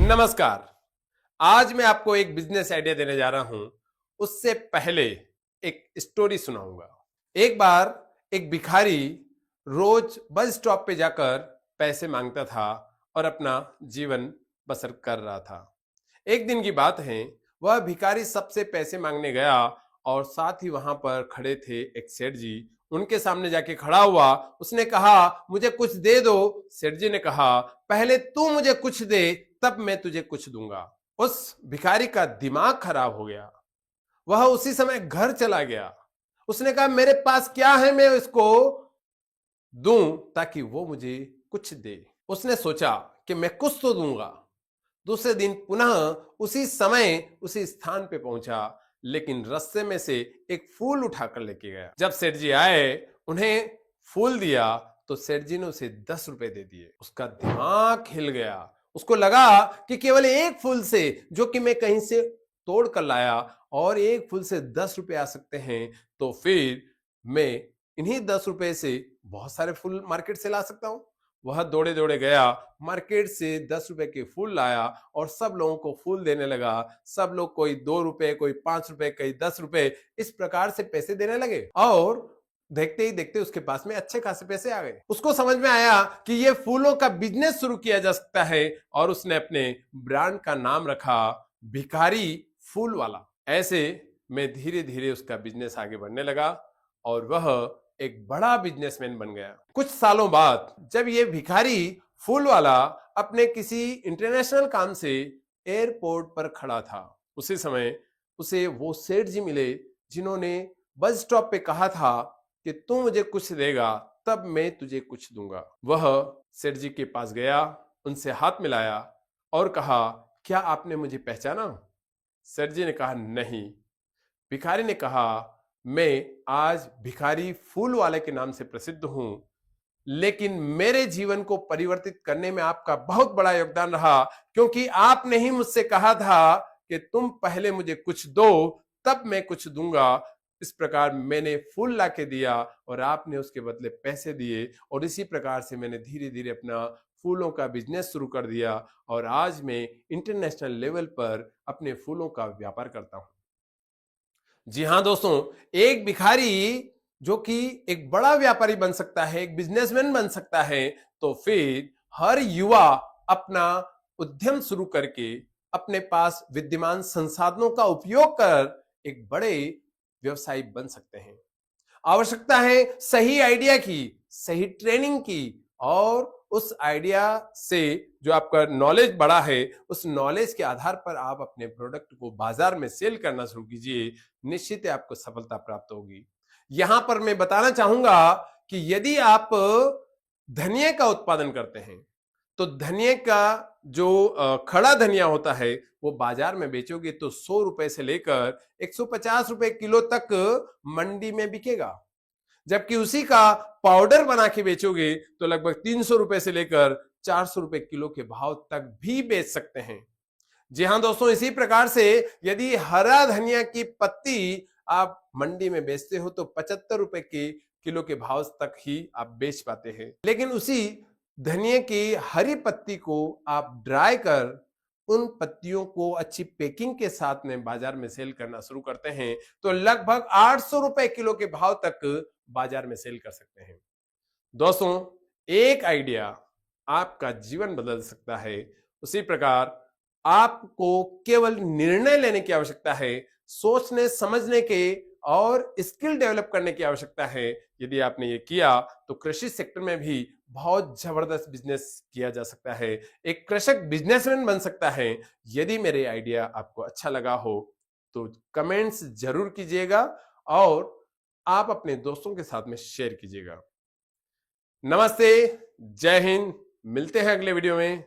नमस्कार। आज मैं आपको एक बिजनेस आइडिया देने जा रहा हूं। उससे पहले एक स्टोरी सुनाऊंगा। एक बार एक भिखारी रोज बस स्टॉप पे जाकर पैसे मांगता था और अपना जीवन बसर कर रहा था। एक दिन की बात है, वह भिखारी सबसे पैसे मांगने गया और साथ ही वहां पर खड़े थे एक सेठ जी। उनके सामने जाके खड़ा हुआ। उसने कहा, मुझे कुछ दे दो। सेठ जी ने कहा, पहले तू मुझे कुछ दे, तब मैं तुझे कुछ दूंगा। उस भिखारी का दिमाग खराब हो गया। वह उसी समय घर चला गया। उसने कहा, मेरे पास क्या है, मैं इसको दूं ताकि वो मुझे कुछ दे। उसने सोचा कि मैं कुछ तो दूंगा। दूसरे दिन पुनः उसी समय उसी स्थान पे पहुंचा, लेकिन रास्ते में से एक फूल उठाकर लेके गया। जब सेठ जी आए, उन्हें फूल दिया तो सेठ जी ने उसे 10 रुपए दे दिए। उसका दिमाग हिल गया। उसको लगा कि केवल एक फूल से, जो कि मैं कहीं से तोड़ कर लाया, और एक फूल से 10 रुपए आ सकते हैं, तो फिर मैं इन्हीं 10 रुपए से बहुत सारे फूल मार्केट से ला सकता हूं। वह दौड़े दौड़े गया, मार्केट से 10 रुपए के फूल लाया और सब लोगों को फूल देने लगा। सब लोग कोई 2 रुपए, कोई 5 रुपए, कोई 10 रुपए, इस प्रकार से पैसे देने लगे और देखते ही देखते उसके पास में अच्छे खासे पैसे आ गए। उसको समझ में आया कि ये फूलों का बिजनेस शुरू किया जा सकता है और उसने अपने ब्रांड का नाम रखा भिखारी फूल वाला। ऐसे में धीरे धीरे उसका बिजनेस आगे बढ़ने लगा और वह एक बड़ा बिजनेसमैन बन गया। कुछ सालों बाद जब ये भिखारी फूल वाला अपने किसी इंटरनेशनल काम से एयरपोर्ट पर खड़ा था, उसी समय उसे वो सेठ जी मिले जिन्होंने बस स्टॉप पे कहा था कि तू मुझे कुछ देगा तब मैं तुझे कुछ दूंगा। वह सेठ जी के पास गया, उनसे हाथ मिलाया और कहा, क्या आपने मुझे पहचाना? सेठ जी ने कहा, नहीं। भिखारी ने कहा, मैं आज भिखारी फूल वाले के नाम से प्रसिद्ध हूं, लेकिन मेरे जीवन को परिवर्तित करने में आपका बहुत बड़ा योगदान रहा, क्योंकि आपने ही मुझसे कहा था कि तुम पहले मुझे कुछ दो तब मैं कुछ दूंगा। इस प्रकार मैंने फूल ला के दिया और आपने उसके बदले पैसे दिए, और इसी प्रकार से मैंने धीरे धीरे अपना फूलों का बिजनेस शुरू कर दिया और आज मैं इंटरनेशनल लेवल पर अपने फूलों का व्यापार करता हूं। जी हाँ दोस्तों, एक भिखारी जो कि एक बड़ा व्यापारी बन सकता है, एक बिजनेसमैन बन सकता है, तो फिर हर युवा अपना उद्यम शुरू करके अपने पास विद्यमान संसाधनों का उपयोग कर एक बड़े व्यवसायी बन सकते हैं। आवश्यकता है सही आइडिया की, सही ट्रेनिंग की, और उस आइडिया से जो आपका नॉलेज बढ़ा है, उस नॉलेज के आधार पर आप अपने प्रोडक्ट को बाजार में सेल करना शुरू कीजिए। निश्चित है आपको सफलता प्राप्त होगी। यहां पर मैं बताना चाहूंगा कि यदि आप धनिया का उत्पादन करते हैं, तो धनिया का जो खड़ा धनिया होता है, वो बाजार में बेचोगे तो 100 रुपए से लेकर 150 रुपए किलो तक मंडी में बिकेगा। जबकि उसी का पाउडर बना के बेचोगे तो लगभग 300 रुपए से लेकर 400 रुपए किलो के भाव तक भी बेच सकते हैं। जी हाँ दोस्तों, इसी प्रकार से यदि हरा धनिया की पत्ती आप मंडी में बेचते हो तो 75 रुपए के किलो के भाव तक ही आप बेच पाते हैं। लेकिन उसी धनिया की हरी पत्ती को आप ड्राई कर उन पत्तियों को अच्छी पैकिंग के साथ में बाजार में सेल करना शुरू करते हैं तो लगभग 800 रुपए किलो के भाव तक बाजार में सेल कर सकते हैं। दोस्तों, एक आइडिया आपका जीवन बदल सकता है। उसी प्रकार आपको केवल निर्णय लेने की आवश्यकता है, सोचने समझने के और स्किल डेवलप करने की आवश्यकता है। यदि आपने ये किया तो कृषि सेक्टर में भी बहुत जबरदस्त बिजनेस किया जा सकता है। एक कृषक बिजनेसमैन बन सकता है। यदि मेरे आइडिया आपको अच्छा लगा हो तो कमेंट्स जरूर कीजिएगा और आप अपने दोस्तों के साथ में शेयर कीजिएगा। नमस्ते, जय हिंद। मिलते हैं अगले वीडियो में।